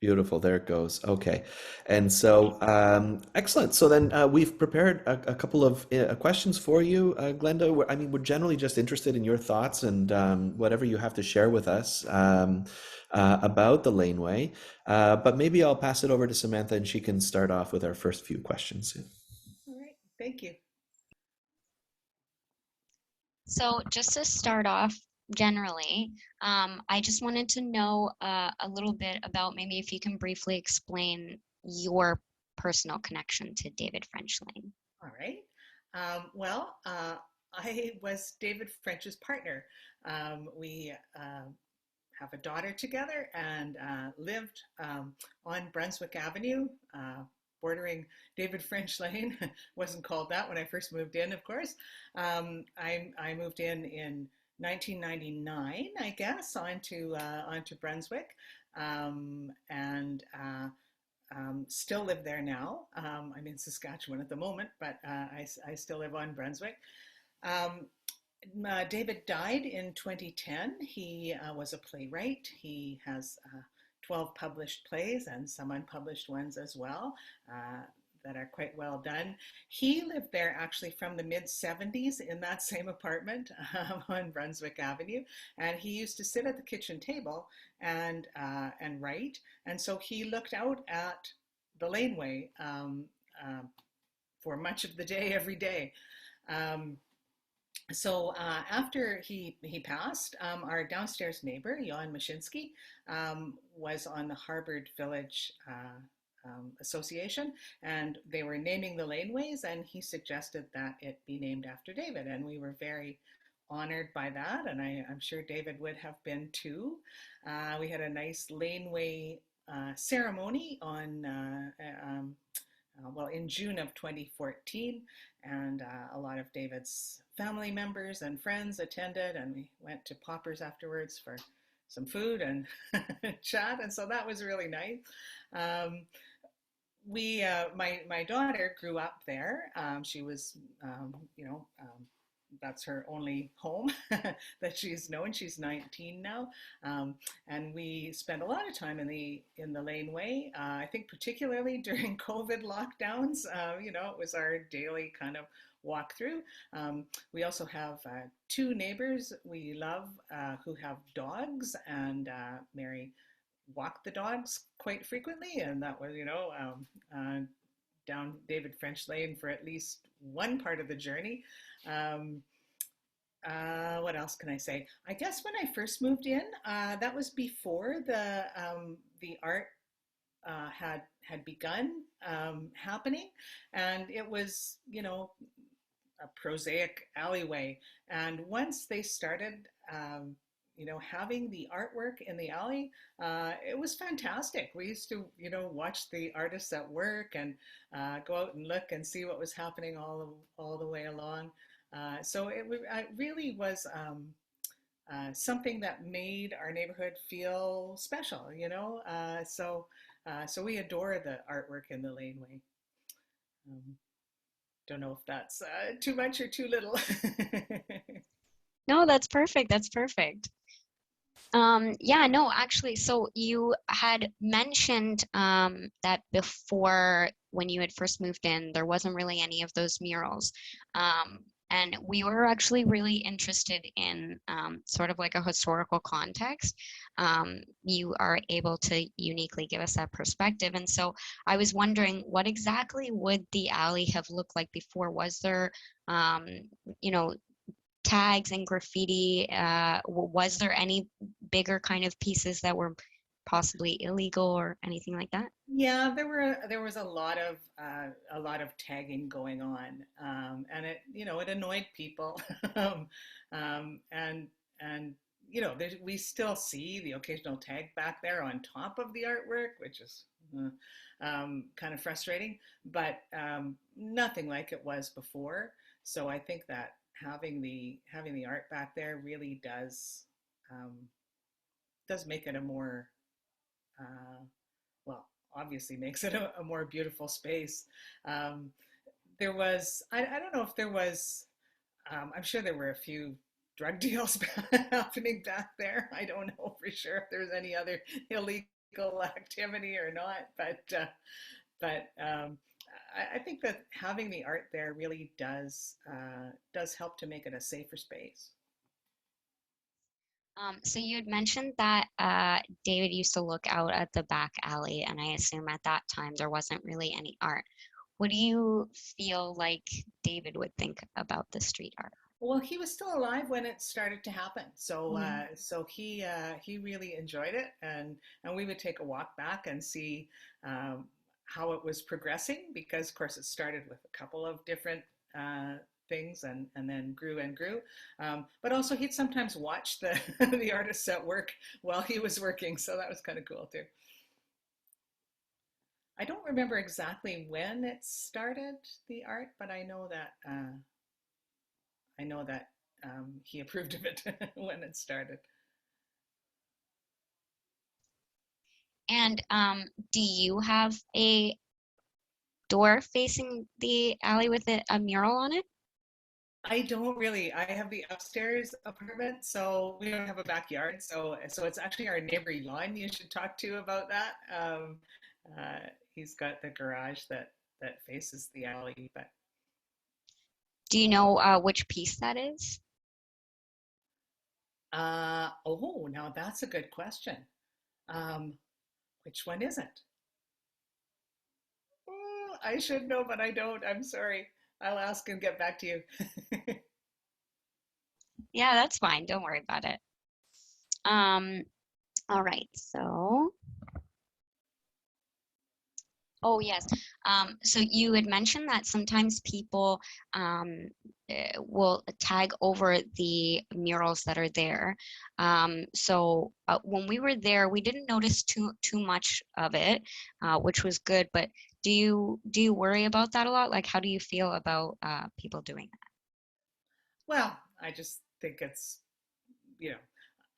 Beautiful. There it goes. Okay. And so, excellent. So then we've prepared a couple of questions for you, Glenda. I mean, we're generally just interested in your thoughts and whatever you have to share with us about the laneway. But maybe I'll pass it over to Samantha and she can start off with our first few questions. All right, thank you. So, just to start off, generally, I just wanted to know a little bit about maybe if you can briefly explain your personal connection to David French Lane. All right. I was David French's partner. We have a daughter together and lived on Brunswick Avenue, bordering David French Lane. Wasn't called that when I first moved in, of course. I moved in 1999, I guess, onto Brunswick, and still live there now. I'm in Saskatchewan at the moment, but I still live on Brunswick. Um, David died in 2010. He was a playwright. He has 12 published plays and some unpublished ones as well that are quite well done. He lived there actually from the mid 70s in that same apartment on Brunswick Avenue. And he used to sit at the kitchen table and write. And so he looked out at the laneway uh, for much of the day, every day. Um, After he passed, our downstairs neighbor, Jan Mashinsky, was on the Harvard Village Association, and they were naming the laneways, and he suggested that it be named after David, and we were very honored by that, and I'm sure David would have been too. We had a nice laneway ceremony in June of 2014, and a lot of David's family members and friends attended, and we went to Poppers afterwards for some food and chat, and so that was really nice. Um, my daughter grew up there. She was, that's her only home that she's known. She's 19 now, and we spent a lot of time in the laneway. I think particularly during COVID lockdowns, it was our daily kind of walk through. We also have two neighbors we love who have dogs, and Mary walked the dogs quite frequently, and that was, down David French Lane for at least one part of the journey. Um, what else can I say? I guess when I first moved in, that was before the art had begun happening, and it was, a prosaic alleyway. And once they started, having the artwork in the alley, it was fantastic. We used to, watch the artists at work and go out and look and see what was happening all the way along. It really was something that made our neighborhood feel special, so we adore the artwork in the laneway. Um, don't know if that's too much or too little. No, that's perfect. That's perfect. Yeah, no, actually, so you had mentioned that before when you had first moved in, there wasn't really any of those murals. Um, and we were actually really interested in sort of like a historical context. You are able to uniquely give us that perspective. And so I was wondering, what exactly would the alley have looked like before? Was there, um, you know, tags and graffiti? Was there any bigger kind of pieces that were possibly illegal or anything like that? Yeah, there was a lot of tagging going on, and it annoyed people, um, um, and and we still see the occasional tag back there on top of the artwork, which is kind of frustrating, but nothing like it was before. So I think that having the art back there really um, does make it a more uh, well, obviously makes it a more beautiful space. Um, I don't know if there was, I'm sure there were a few drug deals happening back there. I don't know for sure if there's any other illegal illegal activity or not, but I think that having the art there really does help to make it a safer space. So you had mentioned that David used to look out at the back alley, and I assume at that time there wasn't really any art. What do you feel like David would think about the street art? Well, he was still alive when it started to happen, so Mm. he really enjoyed it, and we would take a walk back and see um, how it was progressing, because of course it started with a couple of different uh, things and then grew and grew. But also he'd sometimes watch the the artists at work while he was working, so that was kind of cool too. I don't remember exactly when it started, the art, but I know that he approved of it when it started. And do you have a door facing the alley with a mural on it? I don't really. I have the upstairs apartment, so we don't have a backyard. So it's actually our neighbor Jan you should talk to about that. Uh, he's got the garage that faces the alley, but Do you know which piece that is? oh, now that's a good question. Um, which one is it? Oh, I should know, but I don't. I'm sorry. I'll ask and get back to you. Yeah, that's fine. Don't worry about it. Um, all right. So, oh yes. So you had mentioned that sometimes people um, will tag over the murals that are there. So when we were there, we didn't notice too much of it, which was good. But do you worry about that a lot? Like, how do you feel about people doing Well, I just think it's, you know,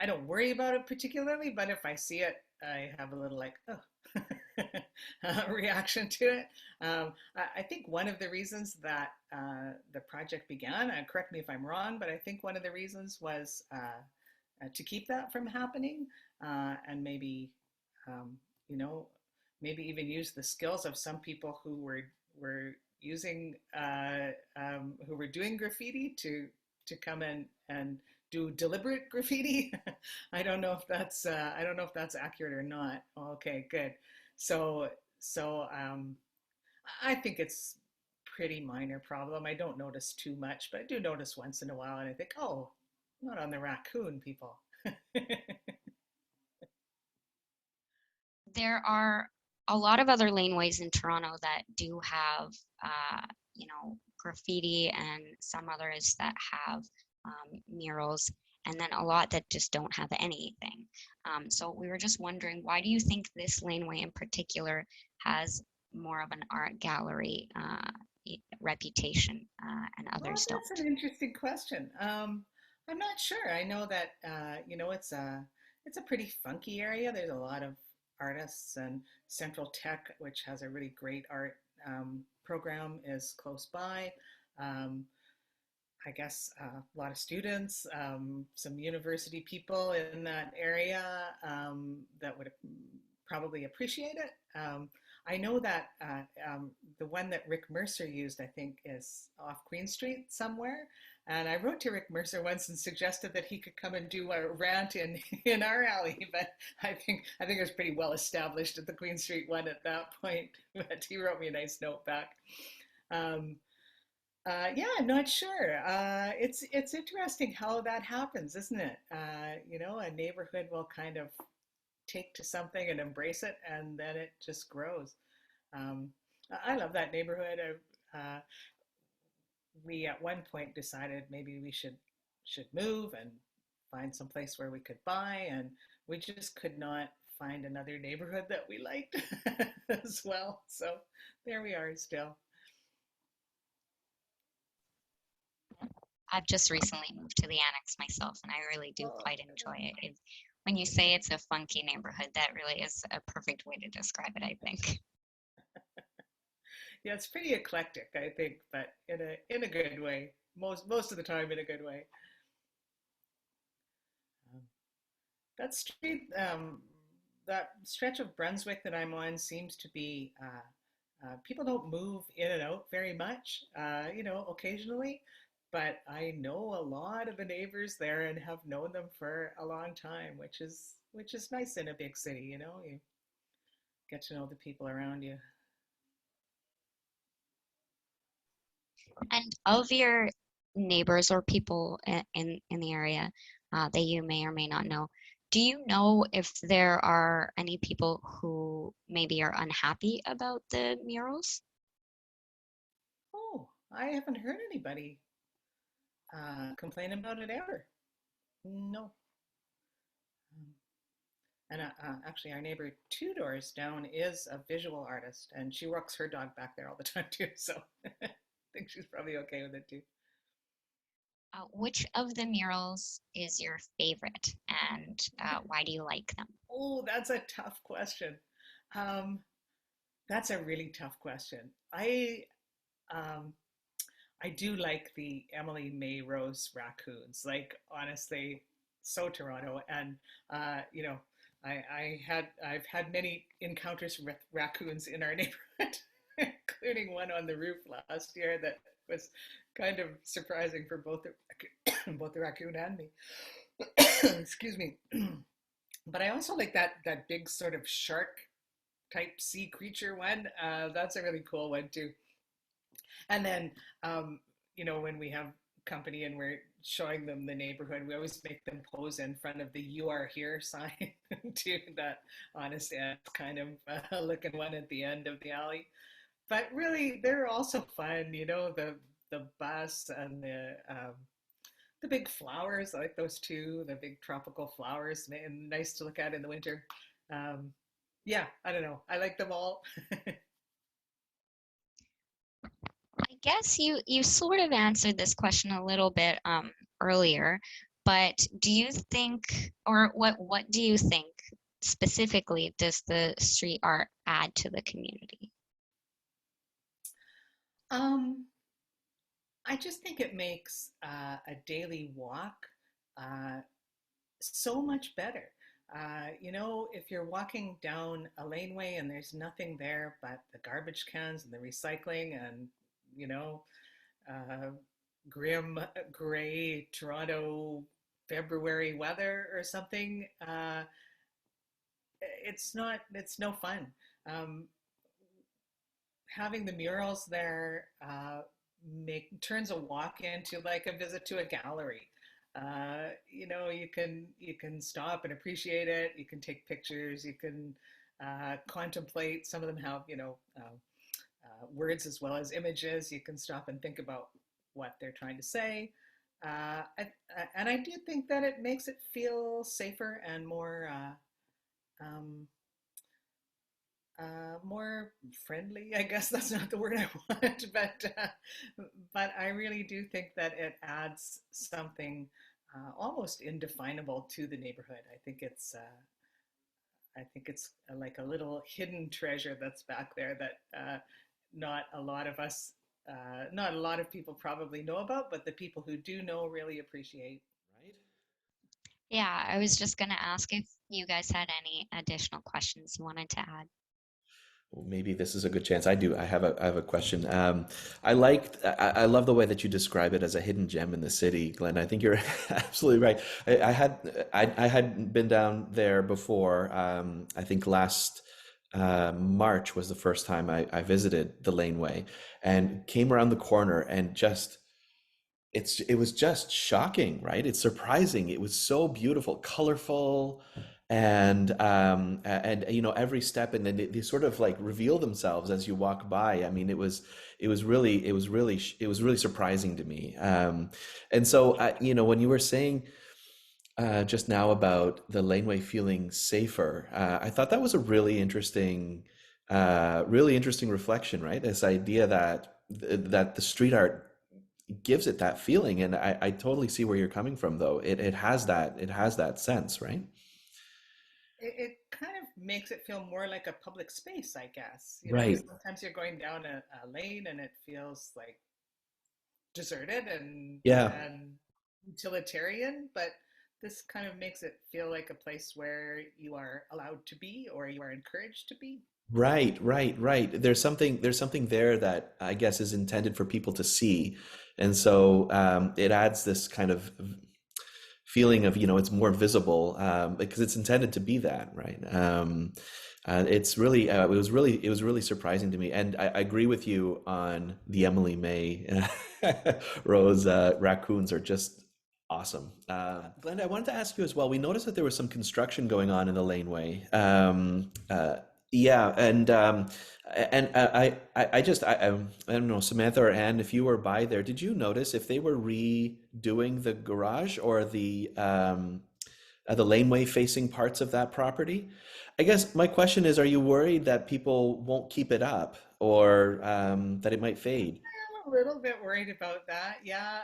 I don't worry about it particularly, but if I see it, I have a little like, oh, reaction to it. I think one of the reasons that the project began, correct me if I'm wrong, but I think one of the reasons was to keep that from happening, and maybe, um, you know, maybe even use the skills of some people were using who were doing graffiti to come in and do deliberate graffiti. I don't know if that's accurate or not. Okay, good. So so I think it's pretty minor problem. I don't notice too much, but I do notice once in a while, and I think, oh, not on the raccoon people. there are a lot of other laneways in Toronto that do have, graffiti and some others that have murals, and then a lot that just don't have anything. So we were just wondering, why do you think this laneway in particular has more of an art gallery reputation and Well, others that's don't? an interesting question. I'm not sure. I know that it's a pretty funky area. There's a lot of artists, and Central Tech, which has a really great art program, is close by. Um, I guess a lot of students, some university people in that area that would probably appreciate it. I know that the one that Rick Mercer used, I think, is off Queen Street somewhere. And I wrote to Rick Mercer once and suggested that he could come and do a rant in our alley, but I think it was pretty well established at the Queen Street one at that point. But he wrote me a nice note back. Um, yeah, I'm not sure. It's interesting how that happens, isn't it? A neighborhood will kind of take to something and embrace it, and then it just grows. Um, I love that neighborhood. We at one point decided maybe we should move and find some place where we could buy, and we just could not find another neighborhood that we liked as well. So there we are still. I've just recently moved to the annex myself, and I really do Oh, quite enjoy it. When you say it's a funky neighborhood, that really is a perfect way to describe it, I think. yeah, it's pretty eclectic, I think, but in a good way. Most of the time, in a good way. Um, that street, that stretch of Brunswick that I'm on seems to be people don't move in and out very much, occasionally, but I know a lot of the neighbors there and have known them for a long time, which is nice in a big city. You get to know the people around you. And of your neighbors or people in the area that you may or may not know, do you know if there are any people who maybe are unhappy about the murals? Oh, I haven't heard anybody complain about it ever. No. Um, And actually, our neighbor 2 doors down is a visual artist, and she walks her dog back there all the time too. So I think she's probably okay with it too. Which of the murals is your favorite, and why do you like them? Oh, that's a tough question. Um, that's a really tough question. Um, I do like the Emily May Rose raccoons. Like honestly, so Toronto, and I've had many encounters with raccoons in our neighborhood, including one on the roof last year that was kind of surprising for both both the raccoon and me. Excuse me. But I also like that big sort of shark type sea creature one. That's a really cool one too. And then, when we have company and we're showing them the neighborhood, we always make them pose in front of the "You Are Here" sign to that honest ads kind of looking one at the end of the alley. But really, they're also fun. The bus and the big flowers. I like those too. The big tropical flowers, and nice to look at in the winter. Um, yeah, I don't know. I like them all. I guess you sort of answered this question a little bit earlier, but do you think, or what do you think specifically does the street art add to the community? Um, I just think it makes a daily walk uh, so much better. If you're walking down a laneway and there's nothing there but the garbage cans and the recycling and, you know, uh, grim gray Toronto February weather or something, it's no fun. Um, Having the murals there make turns a walk into like a visit to a gallery. You can stop and appreciate it. You can take pictures. You can contemplate. Some of them have words as well as images. You can stop and think about what they're trying to say. And I do think that it makes it feel safer and um, more friendly. I guess that's not the word I want, but I really do think that it adds something almost indefinable to the neighborhood. I think it's like a little hidden treasure that's back there that not a lot of us, not a lot of people probably know about, but the people who do know really appreciate. Right? Yeah, I was just gonna ask if you guys had any additional questions you wanted to add. Well, maybe this is a good chance. I do. I have a question. I love the way that you describe it as a hidden gem in the city, Glenn. I think you're absolutely right. I had been down there before. I think last March was the first time I visited the laneway and came around the corner and just it was just shocking, right? It's surprising. It was so beautiful, colorful, and every step, and then they sort of like reveal themselves as you walk by. I mean, it was really surprising to me. And so when you were saying just now about the laneway feeling safer, I thought that was a really interesting reflection, right? This idea that the street art gives it that feeling, and I totally see where you're coming from, though. It has that sense, right? It kind of makes it feel more like a public space, I guess. Right. Sometimes you're going down a lane and it feels like deserted and Yeah. and utilitarian, but this kind of makes it feel like a place where you are allowed to be or you are encouraged to be. Right, right, right. There's something there that I guess is intended for people to see, and so it adds this kind of feeling of, it's more visible, because it's intended to be that, right? It's really it was really surprising to me, and I agree with you on the Emily May Rose raccoons are just awesome. Glenda, I wanted to ask you as well. We noticed that there was some construction going on in the laneway. Yeah, and I don't know, Samantha or Anne, if you were by there, did you notice if they were redoing the garage or the laneway facing parts of that property? I guess my question is, are you worried that people won't keep it up or that it might fade? I'm a little bit worried about that. Yeah,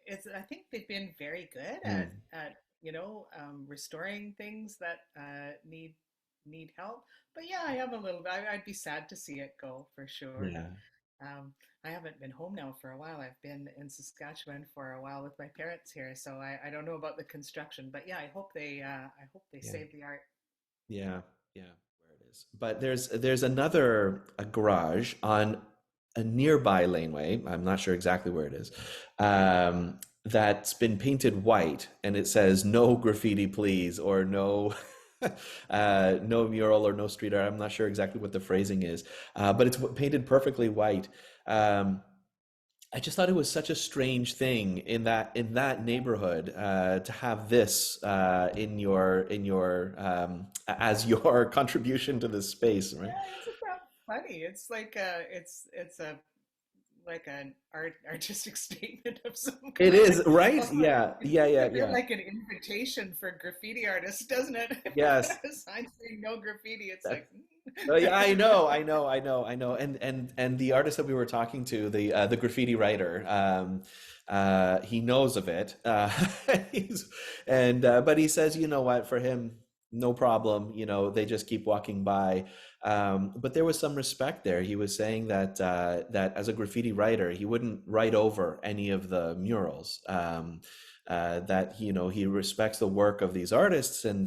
it's. I think they've been very good Mm, at restoring things that need help. But yeah, I am a little. I'd be sad to see it go for sure. yeah, Um, I haven't been home now for a while. I've been in Saskatchewan for a while with my parents here, so I don't know about the construction. But yeah, I hope they yeah. save the art. Yeah, yeah, where it is. But there's another a garage on a nearby laneway. I'm not sure exactly where it is. That's been painted white, and it says "No graffiti, please," or "No." No mural or no street art. I'm not sure exactly what the phrasing is, but it's painted perfectly white. Um, I just thought it was such a strange thing in that neighborhood, to have this in your as your contribution to this space, right? Yeah, isn't that funny? It's like it's a like an artistic statement of some It kind. is, right? Almost, Yeah, it yeah, seems yeah, a bit yeah. like an invitation for graffiti artists, doesn't it? If you've got Yes. a sign saying no graffiti, it's That like, Yeah, I know, I know, I know, I know. And the artist that we were talking to, the graffiti writer, he knows of it. He's and but he says, you know what, for him, no problem. They just keep walking by. But there was some respect there. He was saying that as a graffiti writer, he wouldn't write over any of the murals. That he respects the work of these artists, and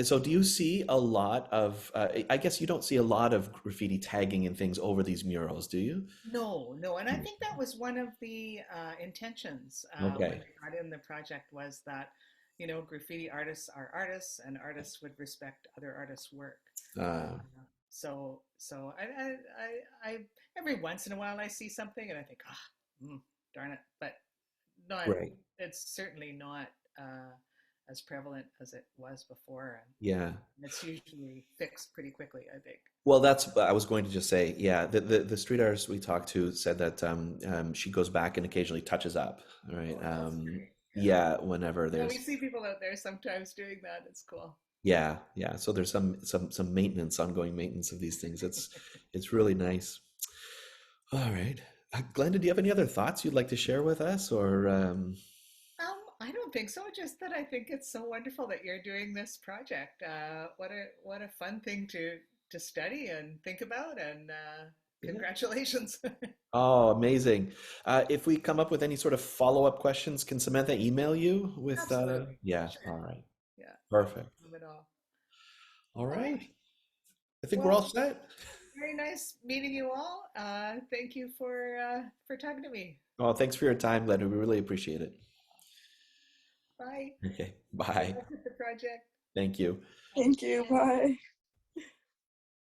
so do you see a lot of, I guess you don't see a lot of graffiti tagging and things over these murals, do you? no, no. And I Mm. think that was one of the intentions when Okay. they got in the project was that, graffiti artists are artists and artists would respect other artists' work. Uh, Uh, so I every once in a while I see something and I think, darn it. But not, right. it's certainly not as prevalent as it was before. Yeah. And it's usually fixed pretty quickly, I think. Well, that's what I was going to just say. Yeah, the street artist we talked to said that she goes back and occasionally touches up. All right. Oh, that's great. Yeah. Yeah, whenever Yeah, we there's see people out there sometimes doing that. It's cool. yeah, yeah. So there's some maintenance, ongoing maintenance of these things. It's really nice. All right. Glenda, do you have any other thoughts you'd like to share with us, or I don't think so. Just that I think it's so wonderful that you're doing this project. What a fun thing to study and think about. And yeah. congratulations. Oh, amazing. If we come up with any sort of follow-up questions, can Samantha email you with, Absolutely. yeah, Sure. all right. Yeah. No Perfect. problem at all. All All right. right. I think we're all Well, set. very nice meeting you all. Thank you for talking to me. Oh, thanks for your time, Glenda. We really appreciate it. Bye. Okay. Good Bye. luck with the project. Thank you. Thank you. Bye.